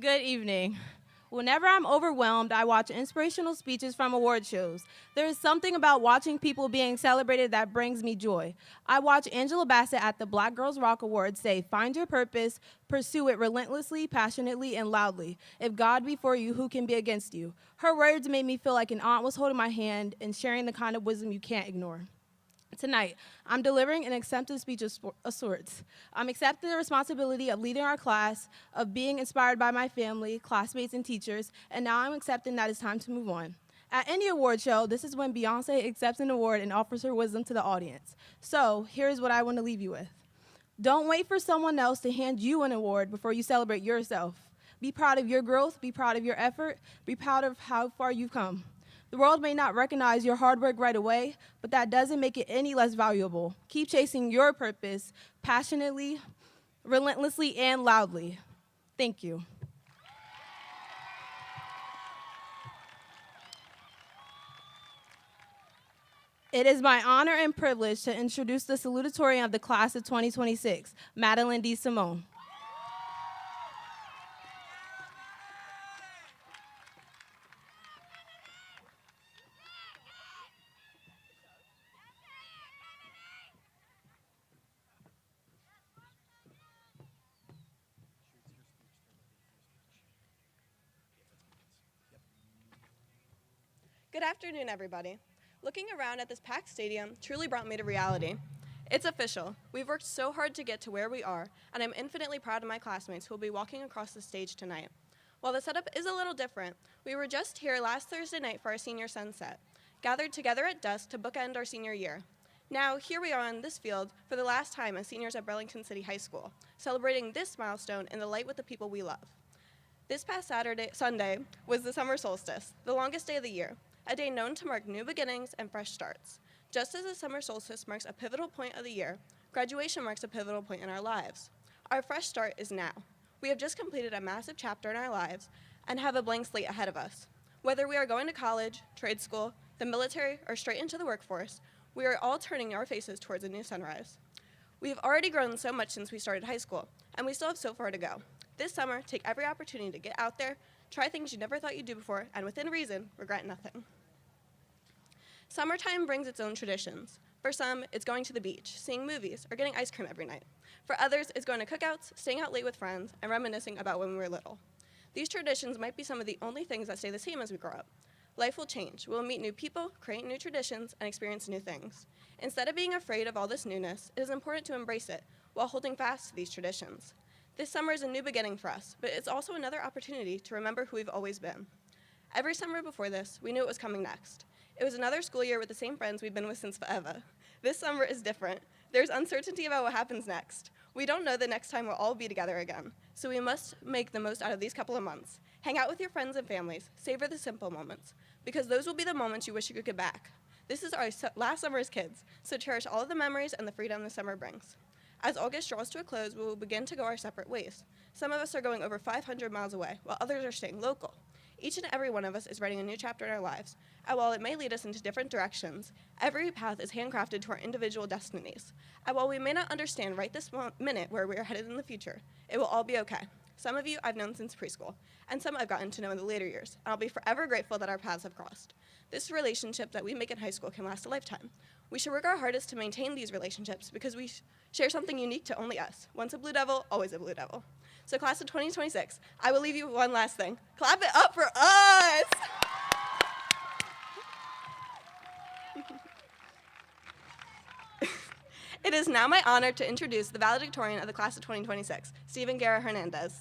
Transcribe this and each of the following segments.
Good evening. Whenever I'm overwhelmed, I watch inspirational speeches from award shows. There is something about watching people being celebrated that brings me joy. I watch Angela Bassett at the Black Girls Rock Awards say, "Find your purpose, pursue it relentlessly, passionately, and loudly. If God be for you, who can be against you?" Her words made me feel like an aunt was holding my hand and sharing the kind of wisdom you can't ignore. Tonight, I'm delivering an acceptance speech of sorts. I'm accepting the responsibility of leading our class, of being inspired by my family, classmates, and teachers, and now I'm accepting that it's time to move on. At any award show, this is when Beyonce accepts an award and offers her wisdom to the audience. So, here's what I want to leave you with. Don't wait for someone else to hand you an award before you celebrate yourself. Be proud of your growth, be proud of your effort, be proud of how far you've come. The world may not recognize your hard work right away, but that doesn't make it any less valuable. Keep chasing your purpose passionately, relentlessly, and loudly. Thank you. It is my honor and privilege to introduce the Salutatorian of the class of 2026, Madeline D. Simone. Good afternoon, everybody. Looking around at this packed stadium truly brought me to reality. It's official. We've worked so hard to get to where we are, and I'm infinitely proud of my classmates who will be walking across the stage tonight. While the setup is a little different, we were just here last Thursday night for our senior sunset, gathered together at dusk to bookend our senior year. Now, here we are on this field for the last time as seniors at Burlington City High School, celebrating this milestone in the light with the people we love. This past Sunday, was the summer solstice, the longest day of the year, a day known to mark new beginnings and fresh starts. Just as the summer solstice marks a pivotal point of the year, graduation marks a pivotal point in our lives. Our fresh start is now. We have just completed a massive chapter in our lives and have a blank slate ahead of us. Whether we are going to college, trade school, the military, or straight into the workforce, we are all turning our faces towards a new sunrise. We have already grown so much since we started high school, and we still have so far to go. This summer, take every opportunity to get out there, try things you never thought you'd do before, and within reason, regret nothing. Summertime brings its own traditions. For some, it's going to the beach, seeing movies, or getting ice cream every night. For others, it's going to cookouts, staying out late with friends, and reminiscing about when we were little. These traditions might be some of the only things that stay the same as we grow up. Life will change. We'll meet new people, create new traditions, and experience new things. Instead of being afraid of all this newness, it is important to embrace it while holding fast to these traditions. This summer is a new beginning for us, but it's also another opportunity to remember who we've always been. Every summer before this, we knew it was coming next. It was another school year with the same friends we've been with since forever. This summer is different. There's uncertainty about what happens next. We don't know the next time we'll all be together again, so we must make the most out of these couple of months. Hang out with your friends and families, savor the simple moments, because those will be the moments you wish you could get back. This is our last summer as kids, so cherish all of the memories and the freedom the summer brings. As August draws to a close, we will begin to go our separate ways. Some of us are going over 500 miles away, while others are staying local. Each and every one of us is writing a new chapter in our lives, and while it may lead us into different directions, every path is handcrafted to our individual destinies. And while we may not understand right this minute where we are headed in the future, it will all be okay. Some of you I've known since preschool, and some I've gotten to know in the later years, and I'll be forever grateful that our paths have crossed. This relationship that we make in high school can last a lifetime. We should work our hardest to maintain these relationships because we share something unique to only us. Once a Blue Devil, always a Blue Devil. So class of 2026, I will leave you with one last thing. Clap it up for us! It is now my honor to introduce the valedictorian of the class of 2026, Stephen Guerra Hernandez.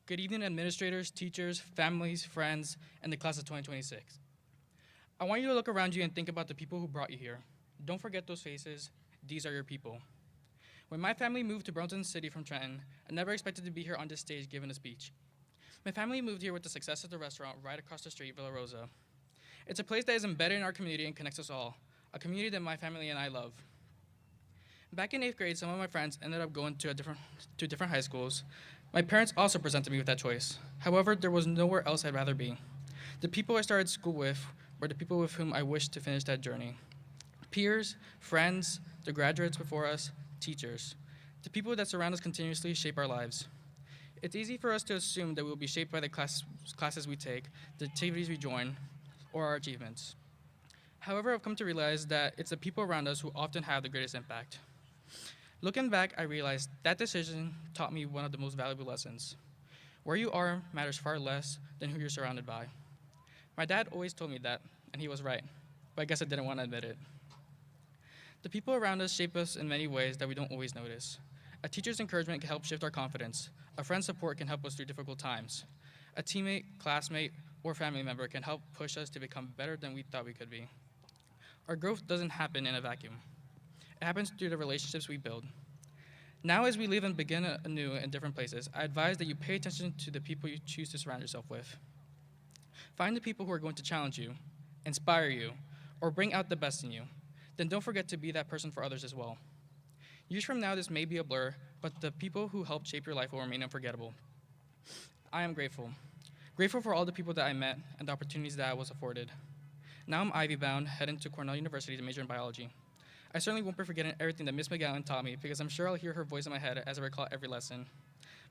Good evening, administrators, teachers, families, friends, and the class of 2026. I want you to look around you and think about the people who brought you here. Don't forget those faces. These are your people. When my family moved to Burlington City from Trenton, I never expected to be here on this stage giving a speech. My family moved here with the success of the restaurant right across the street, Villa Rosa. It's a place that is embedded in our community and connects us all. a community that my family and I love. Back in 8th grade, some of my friends ended up going to different high schools. My parents also presented me with that choice. However, there was nowhere else I'd rather be. The people I started school with were the people with whom I wished to finish that journey. Peers, friends, the graduates before us, teachers. The people that surround us continuously shape our lives. It's easy for us to assume that we will be shaped by the classes we take, the activities we join, or our achievements. However, I've come to realize that it's the people around us who often have the greatest impact. Looking back, I realized that decision taught me one of the most valuable lessons. Where you are matters far less than who you're surrounded by. My dad always told me that, and he was right, but I guess I didn't want to admit it. The people around us shape us in many ways that we don't always notice. A teacher's encouragement can help shift our confidence. A friend's support can help us through difficult times. A teammate, classmate, or family member can help push us to become better than we thought we could be. Our growth doesn't happen in a vacuum. It happens through the relationships we build. Now, as we live and begin anew in different places, I advise that you pay attention to the people you choose to surround yourself with. Find the people who are going to challenge you, inspire you, or bring out the best in you. Then don't forget to be that person for others as well. Years from now, this may be a blur, but the people who helped shape your life will remain unforgettable. I am grateful. Grateful for all the people that I met and the opportunities that I was afforded. Now I'm Ivy-bound, heading to Cornell University to major in biology. I certainly won't be forgetting everything that Miss McGowan taught me because I'm sure I'll hear her voice in my head as I recall every lesson.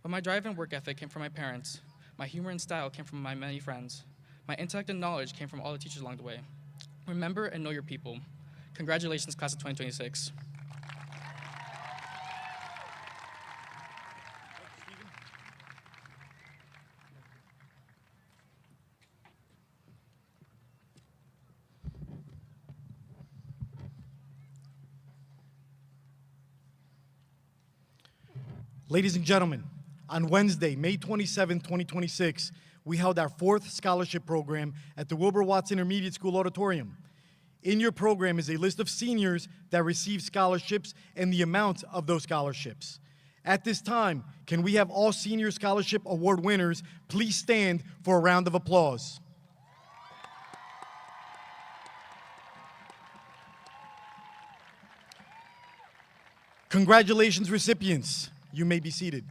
But my drive and work ethic came from my parents. My humor and style came from my many friends. My intellect and knowledge came from all the teachers along the way. Remember and know your people. Congratulations, class of 2026. Ladies and gentlemen, on Wednesday, May 27, 2026, we held our 4th scholarship program at the Wilbur Watts Intermediate School Auditorium. In your program is a list of seniors that received scholarships and the amount of those scholarships. At this time, can we have all senior scholarship award winners please stand for a round of applause? Congratulations, recipients. You may be seated.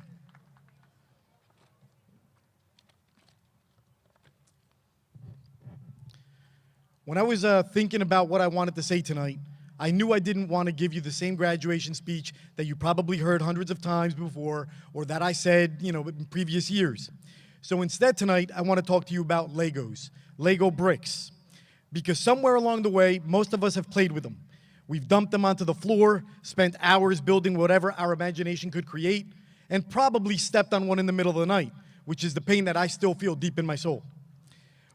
When I was thinking about what I wanted to say tonight, I knew I didn't want to give you the same graduation speech that you probably heard hundreds of times before or that I said, in previous years. So instead tonight, I want to talk to you about Legos, Lego bricks. Because somewhere along the way, most of us have played with them. We've dumped them onto the floor, spent hours building whatever our imagination could create, and probably stepped on one in the middle of the night, which is the pain that I still feel deep in my soul.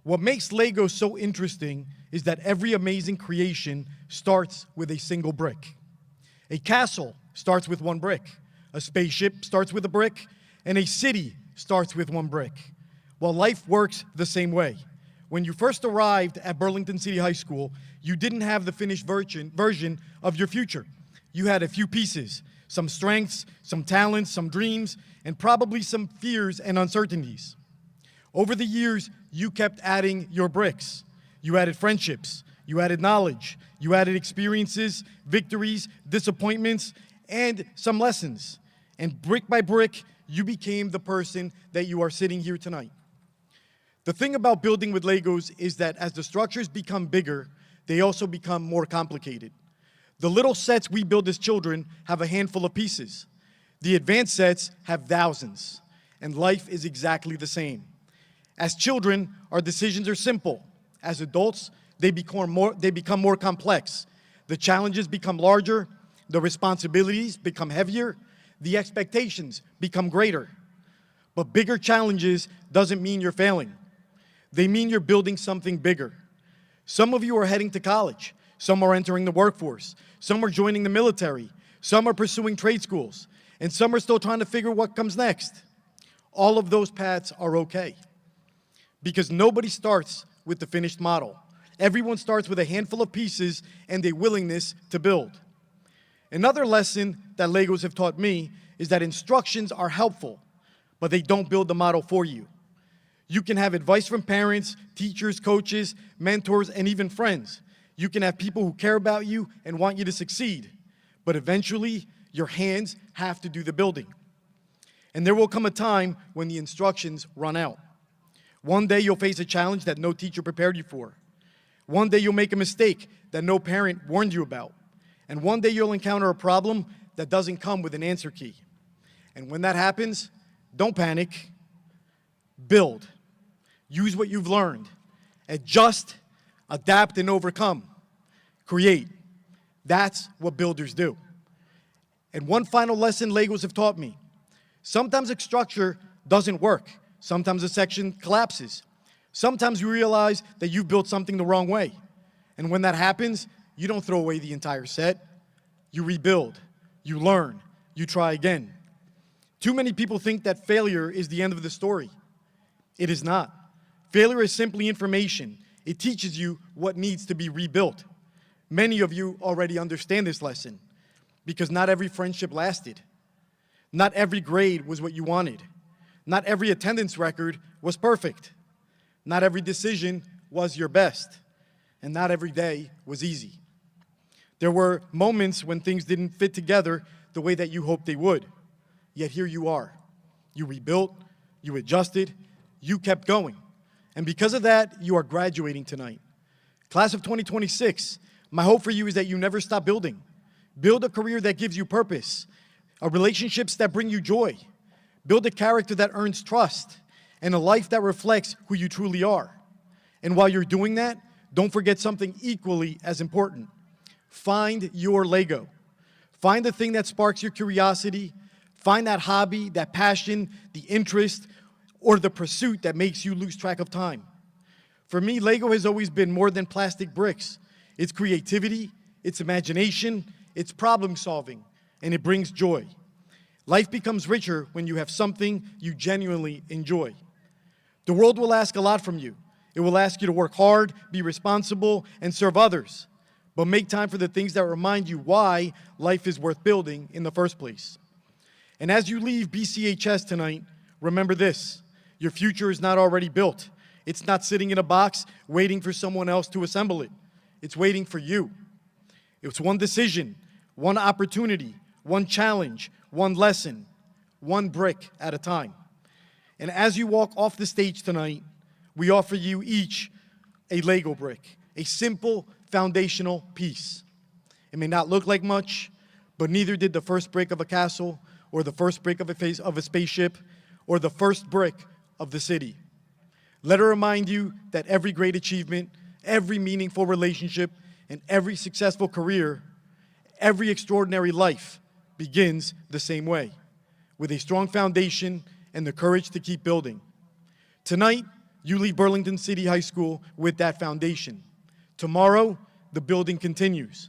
What makes Lego so interesting is that every amazing creation starts with a single brick. A castle starts with one brick. A spaceship starts with a brick. And a city starts with one brick. Well, life works the same way. When you first arrived at Burlington City High School, you didn't have the finished version of your future. You had a few pieces, some strengths, some talents, some dreams, and probably some fears and uncertainties. Over the years, you kept adding your bricks. You added friendships, you added knowledge, you added experiences, victories, disappointments, and some lessons. And brick by brick, you became the person that you are sitting here tonight. The thing about building with Legos is that as the structures become bigger, they also become more complicated. The little sets we build as children have a handful of pieces. The advanced sets have thousands, and life is exactly the same. As children, our decisions are simple. As adults, they become more complex. The challenges become larger, the responsibilities become heavier, the expectations become greater. But bigger challenges doesn't mean you're failing. They mean you're building something bigger. Some of you are heading to college. Some are entering the workforce. Some are joining the military. Some are pursuing trade schools. And some are still trying to figure what comes next. All of those paths are okay. Because nobody starts with the finished model. Everyone starts with a handful of pieces and a willingness to build. Another lesson that Legos have taught me is that instructions are helpful, but they don't build the model for you. You can have advice from parents, teachers, coaches, mentors, and even friends. You can have people who care about you and want you to succeed, but eventually, your hands have to do the building. And there will come a time when the instructions run out. One day you'll face a challenge that no teacher prepared you for. One day you'll make a mistake that no parent warned you about. And one day you'll encounter a problem that doesn't come with an answer key. And when that happens, don't panic. Build. Use what you've learned. Adjust, adapt, and overcome. Create. That's what builders do. And one final lesson Legos have taught me. Sometimes a structure doesn't work. Sometimes a section collapses. Sometimes you realize that you've built something the wrong way. And when that happens, you don't throw away the entire set. You rebuild. You learn. You try again. Too many people think that failure is the end of the story. It is not. Failure is simply information. It teaches you what needs to be rebuilt. Many of you already understand this lesson because not every friendship lasted. Not every grade was what you wanted. Not every attendance record was perfect. Not every decision was your best. And not every day was easy. There were moments when things didn't fit together the way that you hoped they would. Yet here you are. You rebuilt, you adjusted, you kept going. And because of that, you are graduating tonight. Class of 2026, my hope for you is that you never stop building. Build a career that gives you purpose, relationships that bring you joy. Build a character that earns trust, and a life that reflects who you truly are. And while you're doing that, don't forget something equally as important. Find your Lego. Find the thing that sparks your curiosity. Find that hobby, that passion, the interest, or the pursuit that makes you lose track of time. For me, Lego has always been more than plastic bricks. It's creativity, it's imagination, it's problem solving, and it brings joy. Life becomes richer when you have something you genuinely enjoy. The world will ask a lot from you. It will ask you to work hard, be responsible, and serve others. But make time for the things that remind you why life is worth building in the first place. And as you leave BCHS tonight, remember this: your future is not already built. It's not sitting in a box waiting for someone else to assemble it. It's waiting for you. It's one decision, one opportunity, one challenge, one lesson, one brick at a time. And as you walk off the stage tonight, we offer you each a Lego brick, a simple foundational piece. It may not look like much, but neither did the first brick of a castle, or the first brick of a spaceship, or the first brick of the city. Let it remind you that every great achievement, every meaningful relationship, and every successful career, every extraordinary life begins the same way, with a strong foundation and the courage to keep building. Tonight, you leave Burlington City High School with that foundation. Tomorrow, the building continues.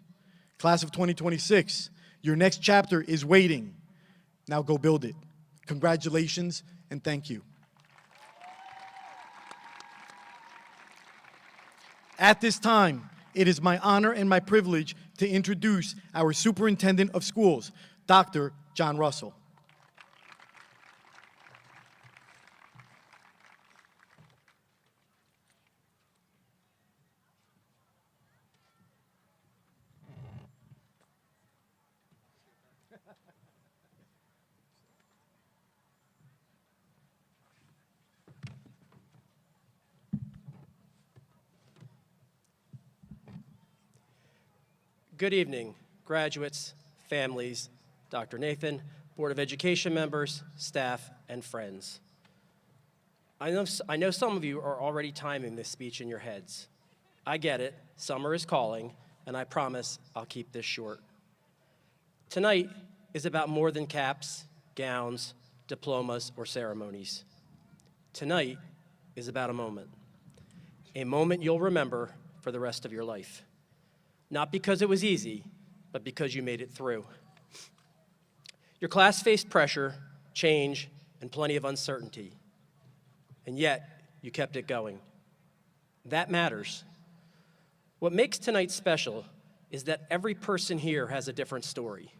Class of 2026, your next chapter is waiting. Now go build it. Congratulations and thank you. At this time, it is my honor and my privilege to introduce our Superintendent of Schools, Dr. John Russell. Good evening, graduates, families, Dr. Nathan, Board of Education members, staff, and friends. I know some of you are already timing this speech in your heads. I get it, summer is calling, and I promise I'll keep this short. Tonight is about more than caps, gowns, diplomas, or ceremonies. Tonight is about a moment you'll remember for the rest of your life. Not because it was easy, but because you made it through. Your class faced pressure, change, and plenty of uncertainty. And yet, you kept it going. That matters. What makes tonight special is that every person here has a different story.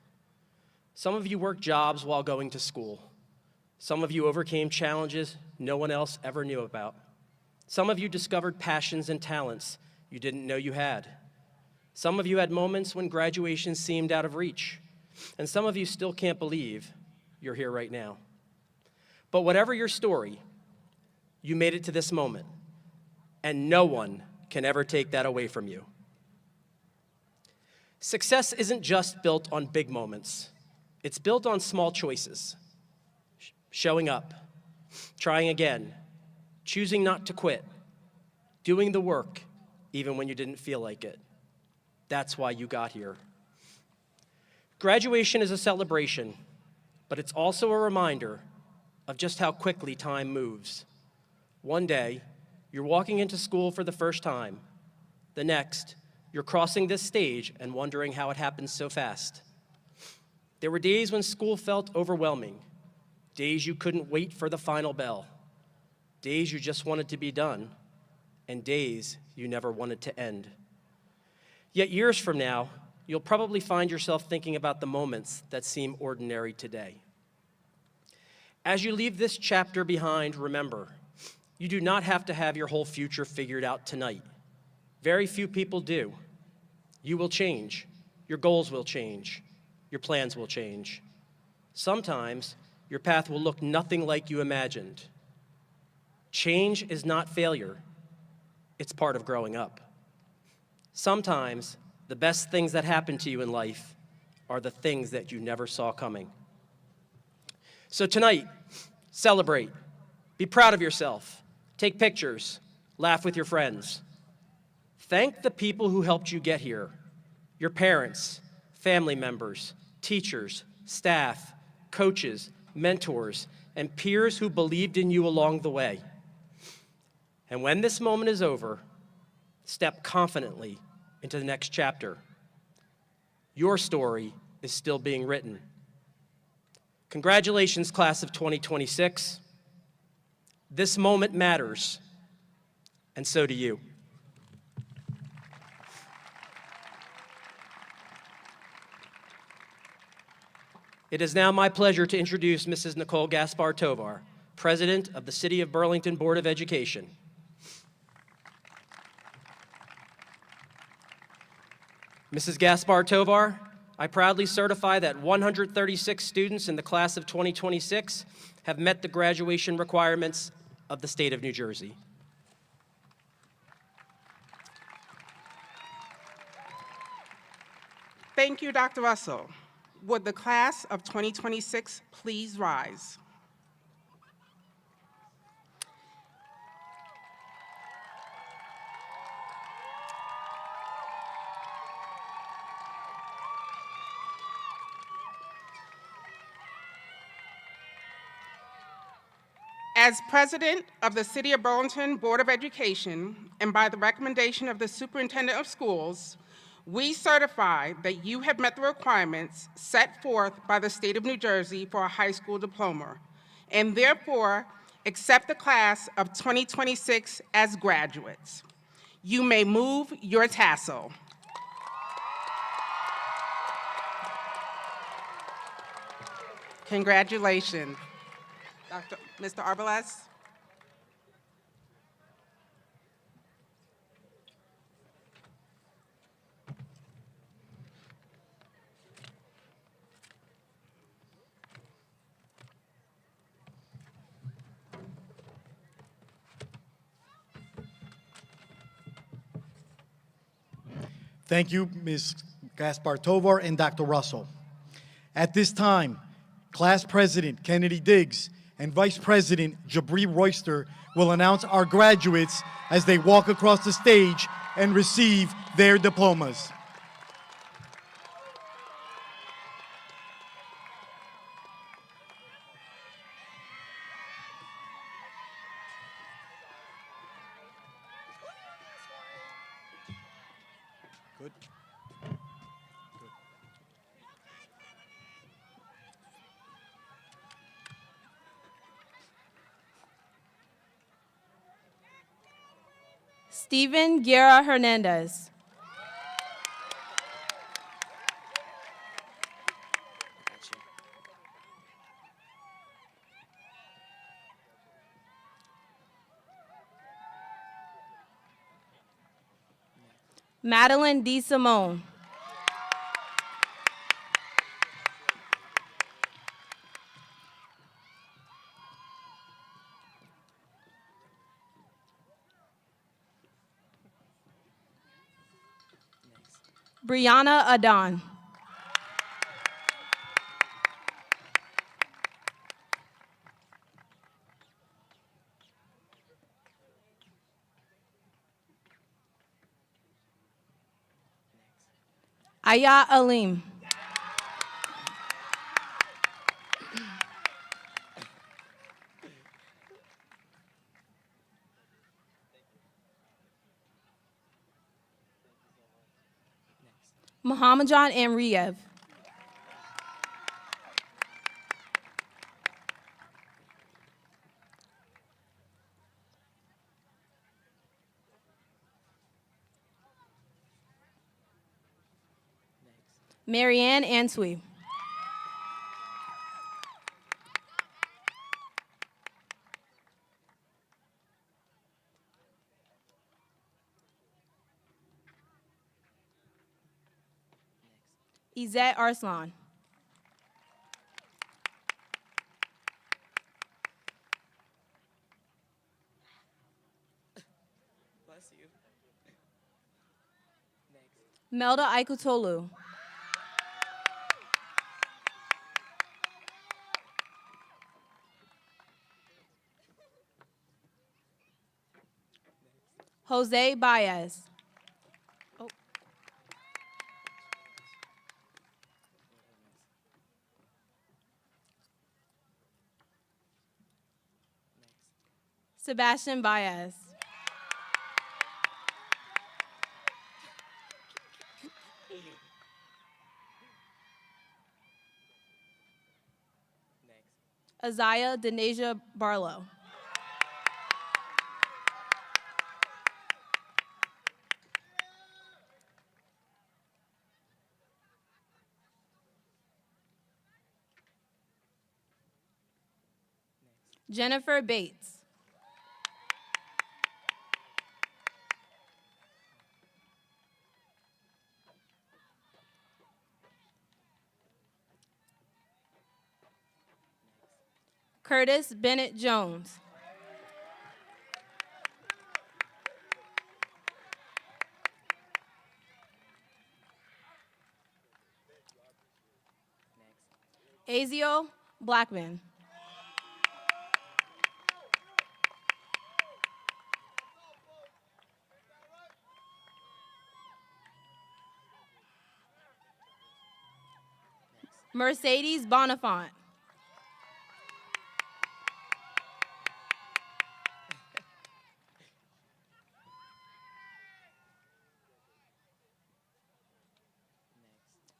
Some of you worked jobs while going to school. Some of you overcame challenges no one else ever knew about. Some of you discovered passions and talents you didn't know you had. Some of you had moments when graduation seemed out of reach, and some of you still can't believe you're here right now. But whatever your story, you made it to this moment, and no one can ever take that away from you. Success isn't just built on big moments. It's built on small choices. Showing up, trying again, choosing not to quit, doing the work even when you didn't feel like it. That's why you got here. Graduation is a celebration, but it's also a reminder of just how quickly time moves. One day, you're walking into school for the first time. The next, you're crossing this stage and wondering how it happened so fast. There were days when school felt overwhelming, days you couldn't wait for the final bell, days you just wanted to be done, and days you never wanted to end. Yet years from now, you'll probably find yourself thinking about the moments that seem ordinary today. As you leave this chapter behind, remember, you do not have to have your whole future figured out tonight. Very few people do. You will change. Your goals will change. Your plans will change. Sometimes, your path will look nothing like you imagined. Change is not failure. It's part of growing up. Sometimes, the best things that happen to you in life are the things that you never saw coming. So tonight, celebrate. Be proud of yourself. Take pictures. Laugh with your friends. Thank the people who helped you get here. Your parents, family members, teachers, staff, coaches, mentors, and peers who believed in you along the way. And when this moment is over, step confidently into the next chapter. Your story is still being written. Congratulations, class of 2026. This moment matters, and so do you. It is now my pleasure to introduce Mrs. Nicole Gaspar-Tovar, President of the City of Burlington Board of Education. Mrs. Gaspar-Tovar, I proudly certify that 136 students in the class of 2026 have met the graduation requirements of the state of New Jersey. Thank you, Dr. Russell. Would the class of 2026 please rise? As President of the City of Burlington Board of Education, and by the recommendation of the Superintendent of Schools, we certify that you have met the requirements set forth by the state of New Jersey for a high school diploma, and therefore accept the class of 2026 as graduates. You may move your tassel. Congratulations. Mr. Arbelas? Thank you, Ms. Gaspar-Tovar and Dr. Russell. At this time, Class President Kennedy Diggs and Vice President Jabri Royster will announce our graduates as they walk across the stage and receive their diplomas. Good. Steven Guerra Hernandez. Madeline D. Simone. Brianna Adon. Aya Alim. Muhammadan Amriev. Marianne Answe. Izette Arslan. Bless you. Next. Melda Aikutolu. Jose Baez. Sebastian Baez. Next. Azaya Denasia Barlow. Jennifer Bates. Curtis Bennett Jones. Azio Blackman. Mercedes Bonifant.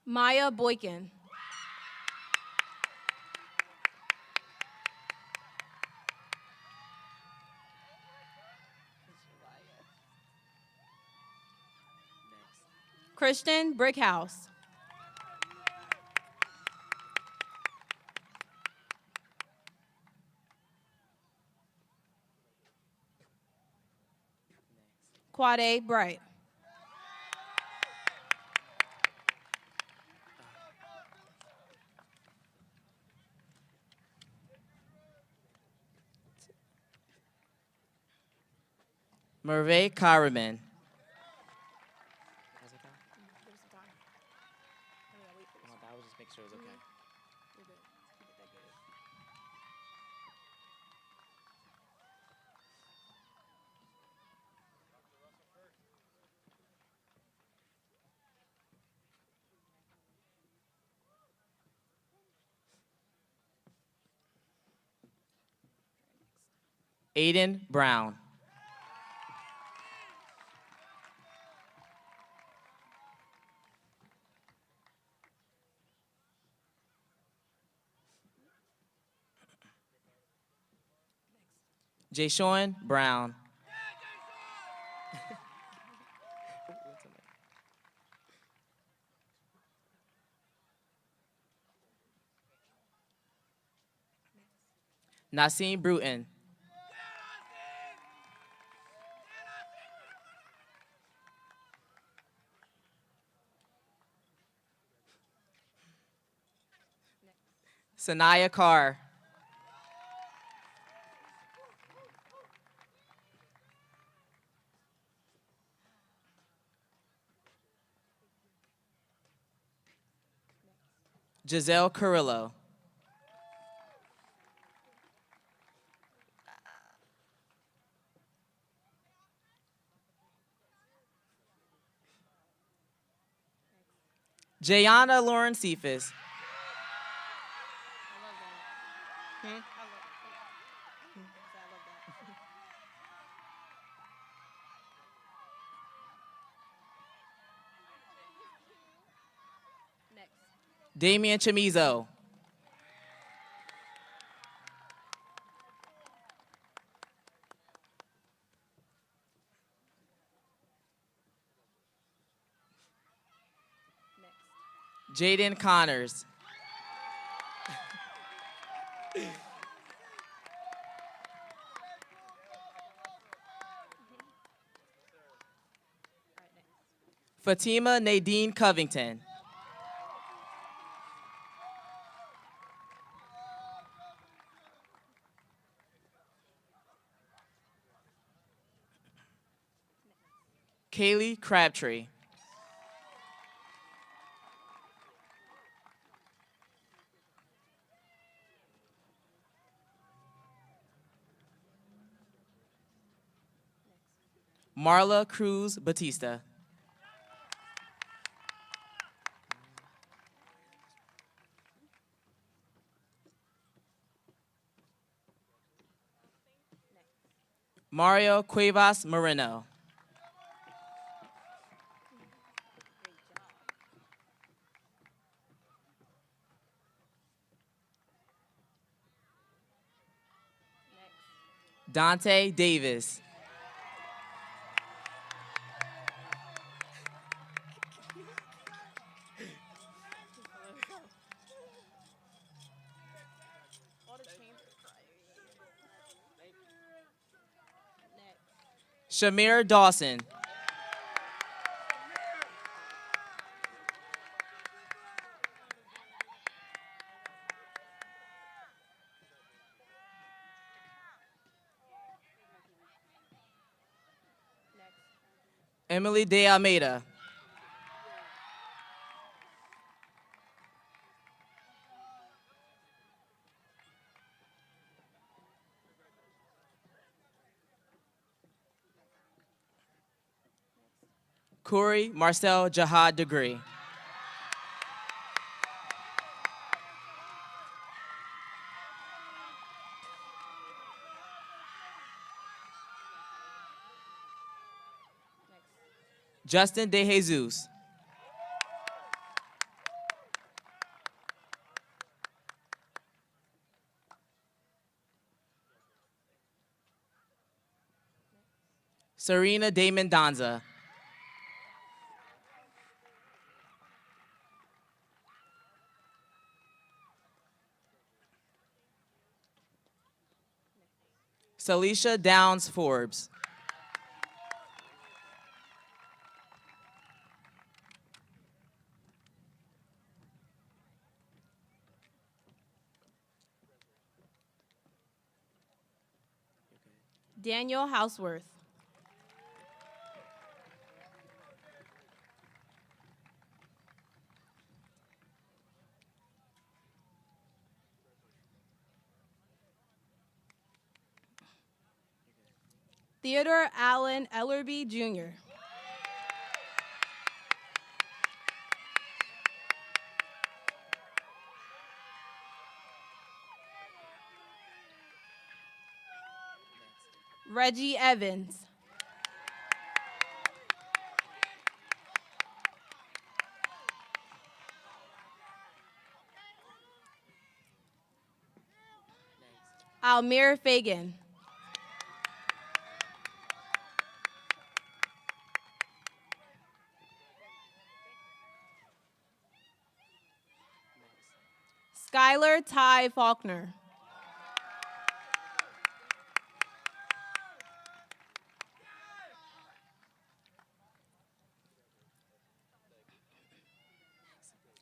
Maya Boykin. Christian Brickhouse. Quade Bright. Merve Karaman. I will just make sure it's okay. Aiden Brown. Jayshawn Brown. Nassim Bruton. Sanaya Carr. Giselle Carrillo. Jayana Lauren Cephas. Damian Chamizo. Jaden Connors. Fatima Nadine Covington. Kaylee Crabtree. Marla Cruz Batista. Mario Cuevas Moreno. Dante Davis. Shamir Dawson. Emily De Almeida. Corey Marcel Jahad Degree. Justin De Jesus. Serena Damon Donza. Salisha Downs Forbes. Daniel Houseworth. Theodore Allen Ellerby, Jr. Reggie Evans. Almir Fagan. Skylar Ty Faulkner.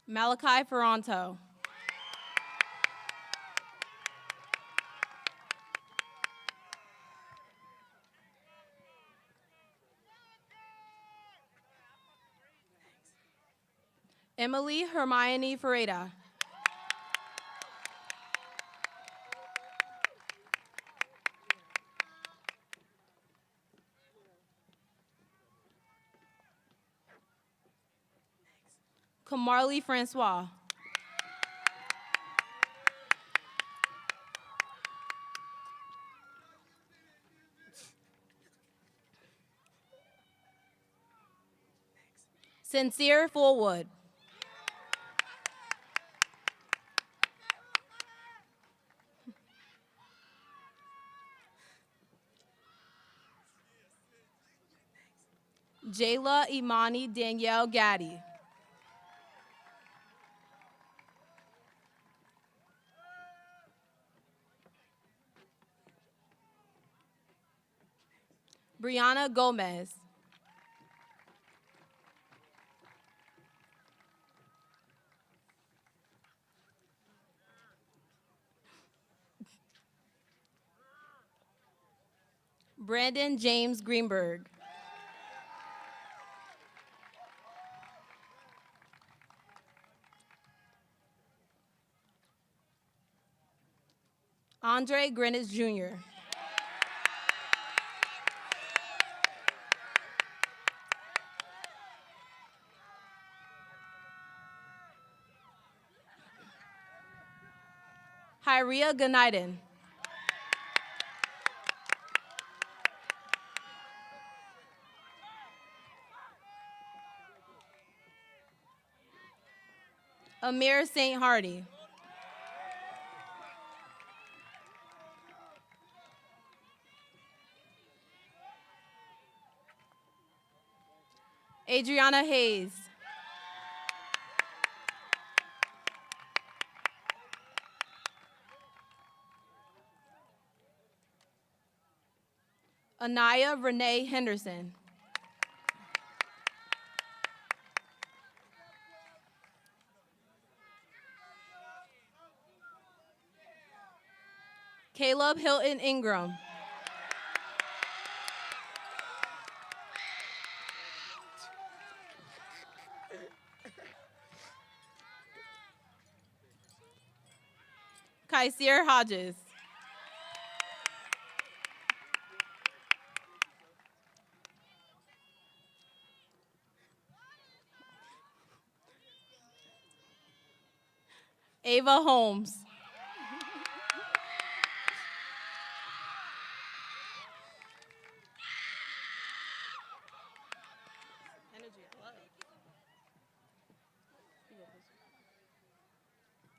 Malachi Ferranto. Emily Hermione Ferreira. Kamarly Francois. Sincere Fullwood. Jayla Imani Danielle Gaddy. Brianna Gomez. Brandon James Greenberg. Andre Greenwich Jr. Hyria Ganiden. Amir St. Hardy. Adriana Hayes. Anaya Renee Henderson. Caleb Hilton Ingram. Kaisir Hodges. Ava Holmes.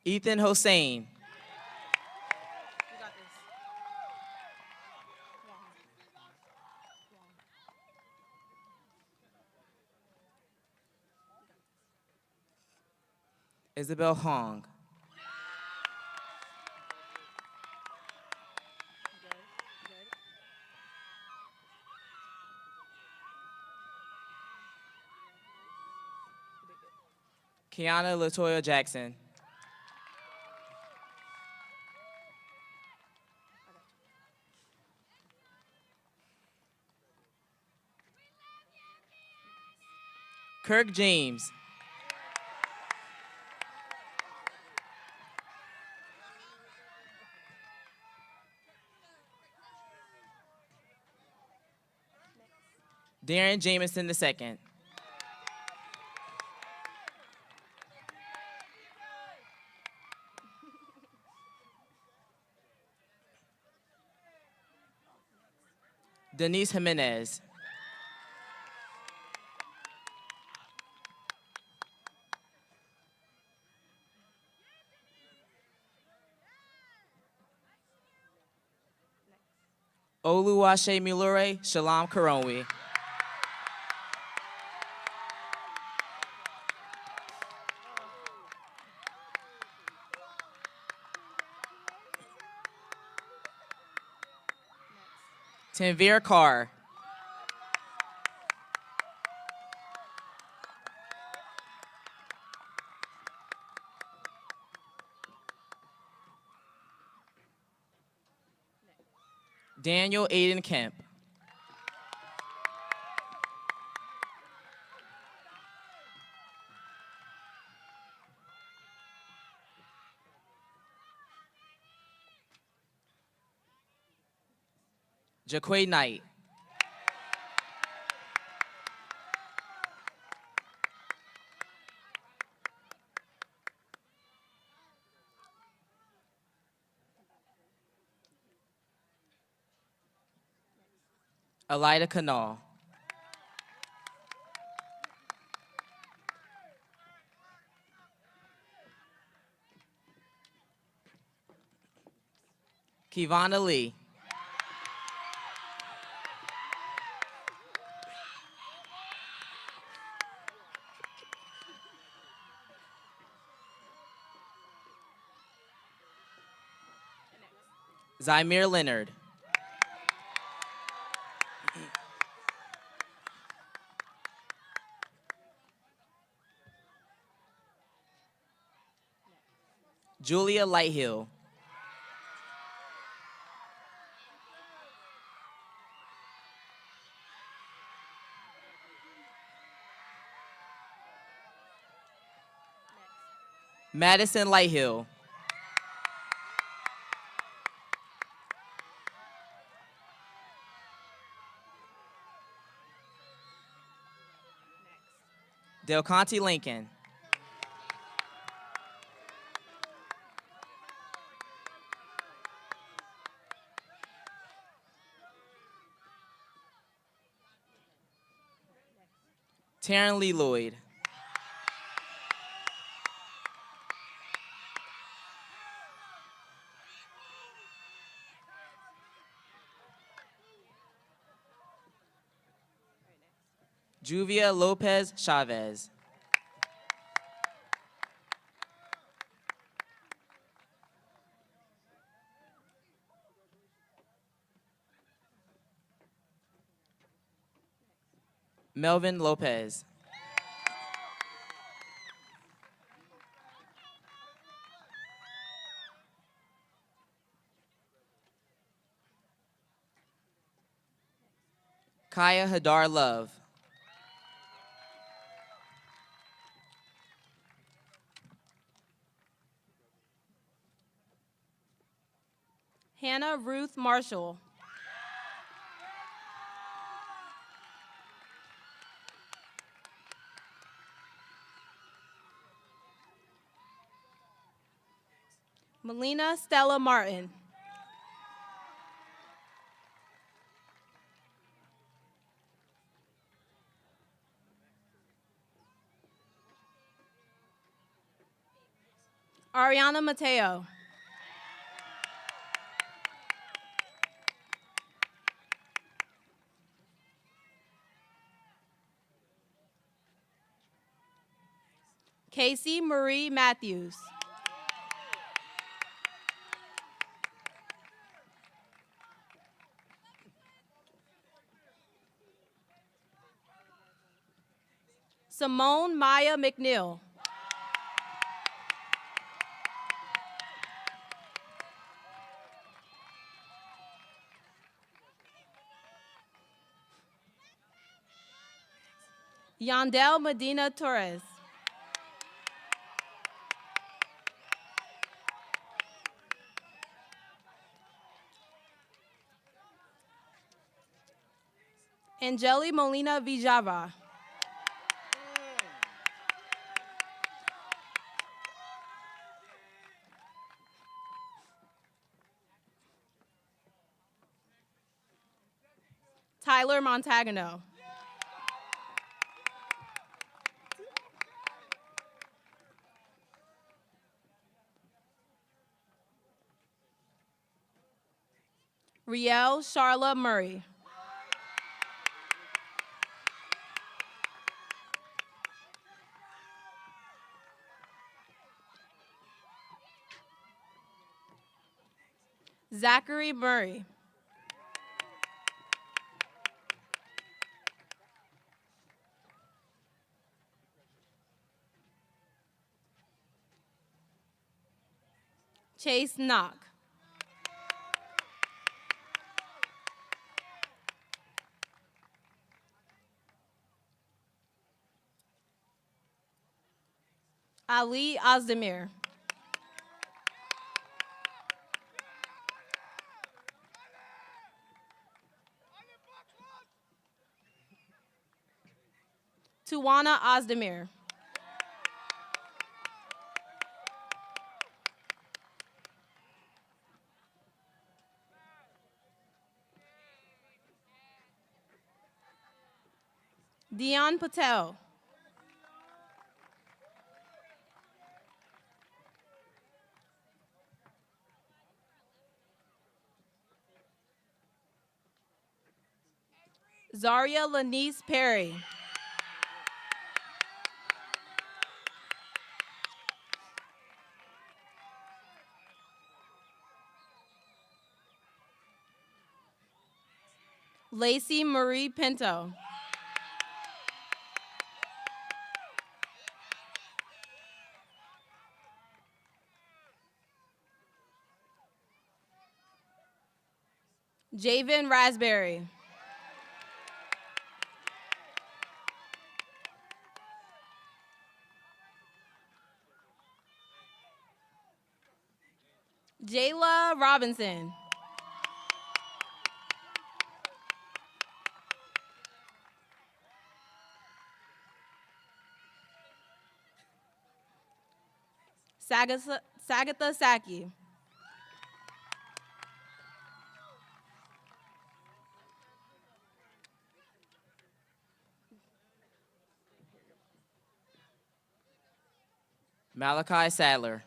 Ethan Hossein. Isabel Hong. Kiana Latoya Jackson. Kirk James. Darren Jameson II. Denise Jimenez. Oluwase Mulure Shalom Karonwi. Tanvir Carr. Daniel Aiden Kemp. Jaquay Knight. Elida Canal. Kivana Lee. Zymir Leonard. Julia Lighthill. Madison Lighthill. Del Conte Lincoln. Taryn Lee Lloyd. Juvia Lopez Chavez. Melvin Lopez. Kaya Hadar Love. Hannah Ruth Marshall. Melina Stella Martin. Ariana Mateo. Casey Marie Matthews. Simone Maya McNeil. Yandel Medina Torres. Angeli Molina Vijava. Tyler Montagano. Riel Charla Murray. Zachary Murray. Chase Knock. Ali Ozdemir. Tuwana Ozdemir. Dion Patel. Zaria Lanice Perry. Lacey Marie Pinto. Javen Raspberry. Jayla Robinson. Sagatha Saki. Malachi Sadler.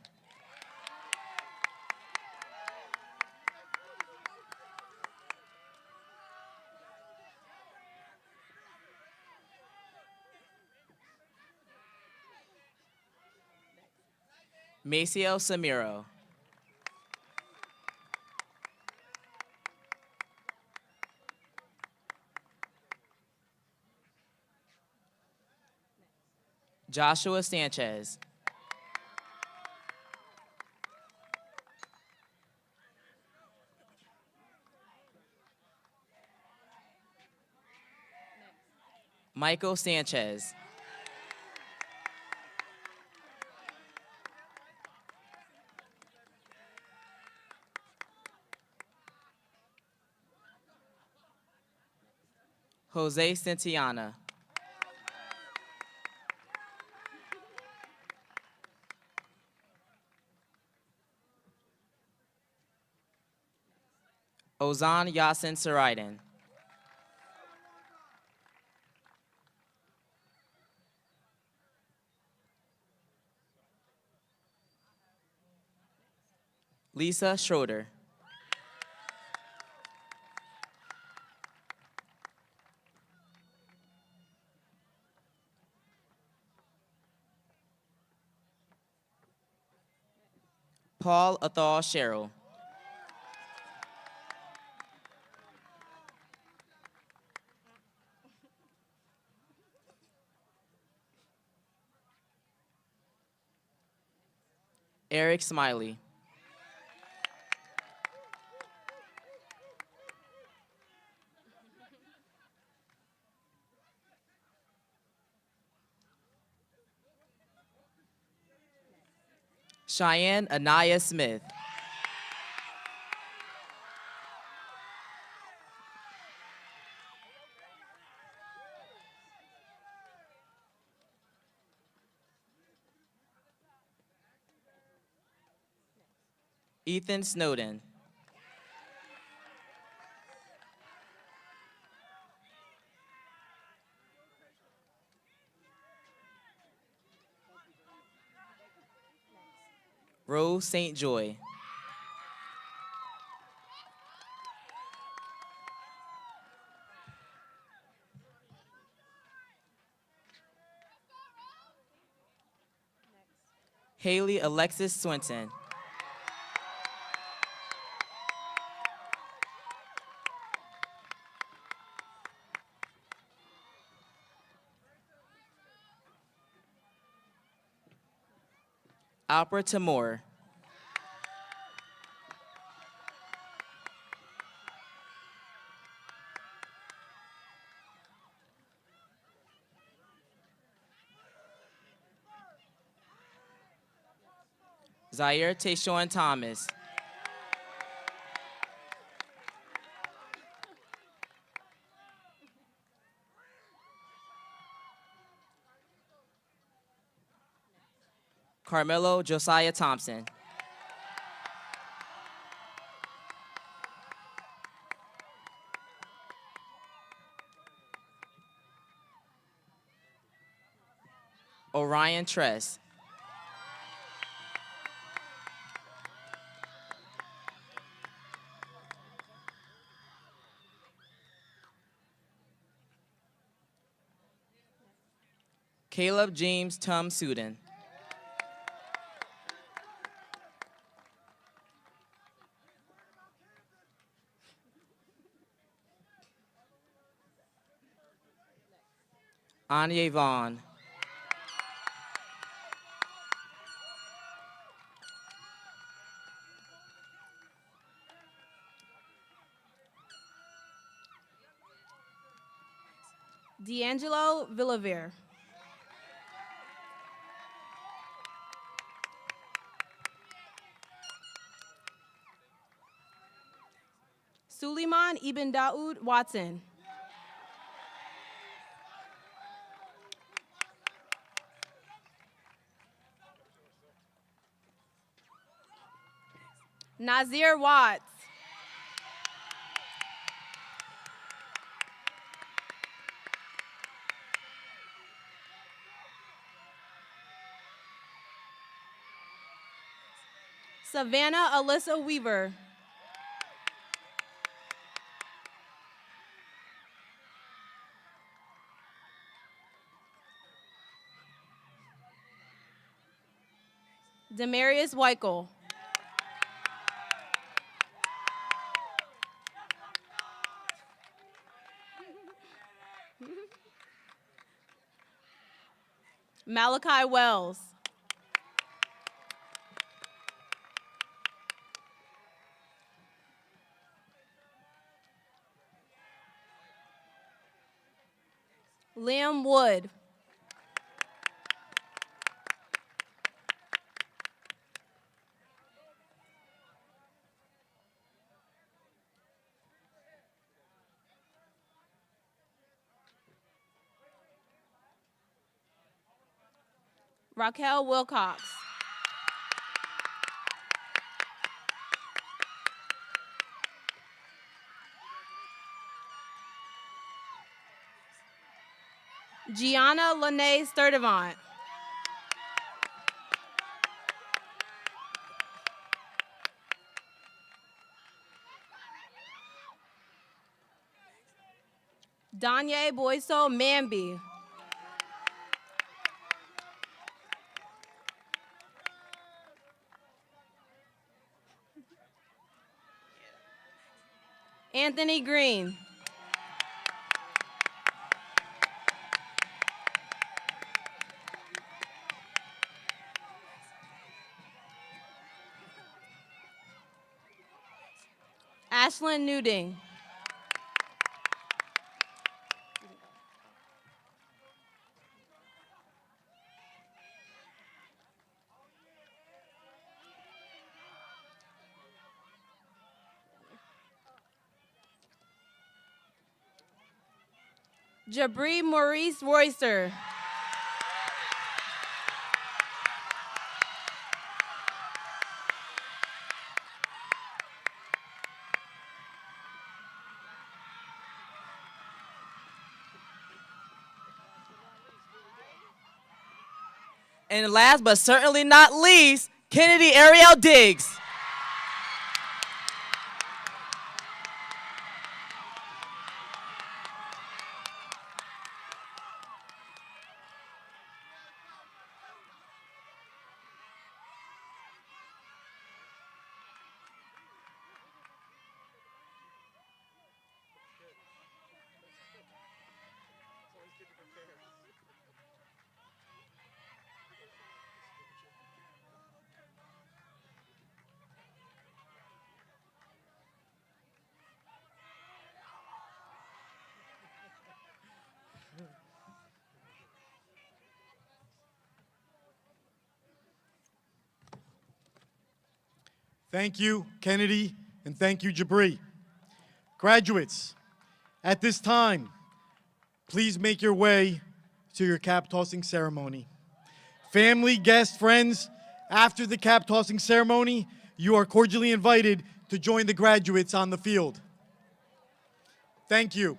Maceo Samiro. Joshua Sanchez. Michael Sanchez. Jose Cintiana. Ozan Yasin Saraidan. Lisa Schroeder. Paul Athal Sherrill. Eric Smiley. Cheyenne Anaya Smith. Ethan Snowden. Rose St. Joy. Haley Alexis Swinton. Alpra Timur. Zaire Tayshawn Thomas. Carmelo Josiah Thompson. Orion Tress. Caleb James Tum Suden. Anya Vaughn. D'Angelo Villavere. Suleiman Ibn Daoud Watson. Nazir Watts. Savannah Alyssa Weaver. Demarius Weichel. Malachi Wells. Liam Wood. Raquel Wilcox. Gianna Lene Sturdivant. Danye Boyso Mamby. Anthony Green. Ashlyn Newding. Jabri Maurice Royster. And last but certainly not least, Kennedy Ariel Diggs. Thank you, Kennedy, and thank you, Jabri. Graduates, at this time, please make your way to your cap tossing ceremony. Family, guests, friends, After the cap tossing ceremony, you are cordially invited to join the graduates on the field. Thank you.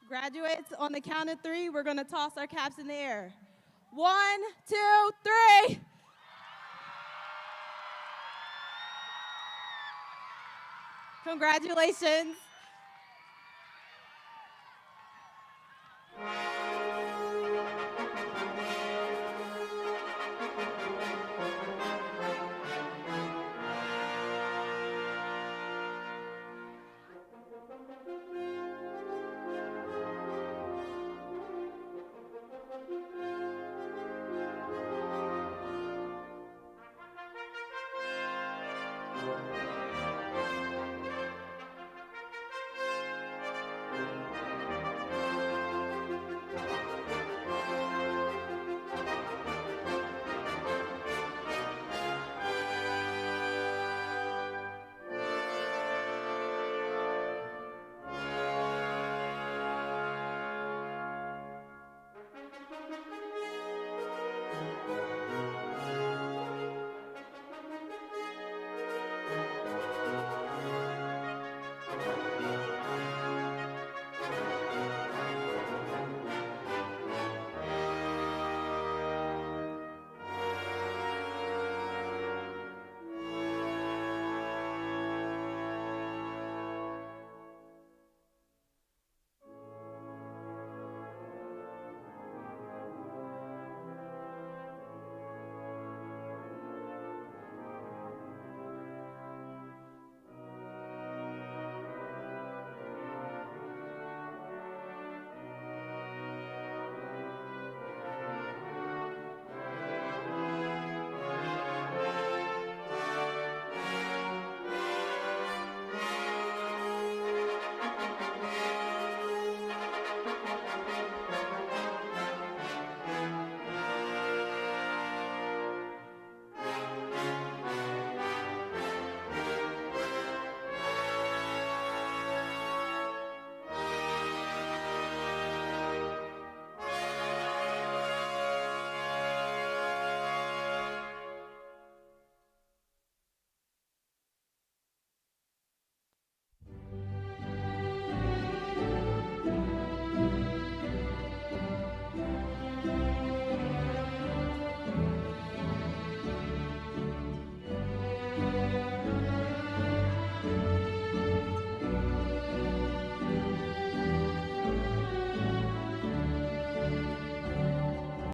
Graduates, on the count of 3, we're going to toss our caps in the air. 1, 2, 3. Congratulations.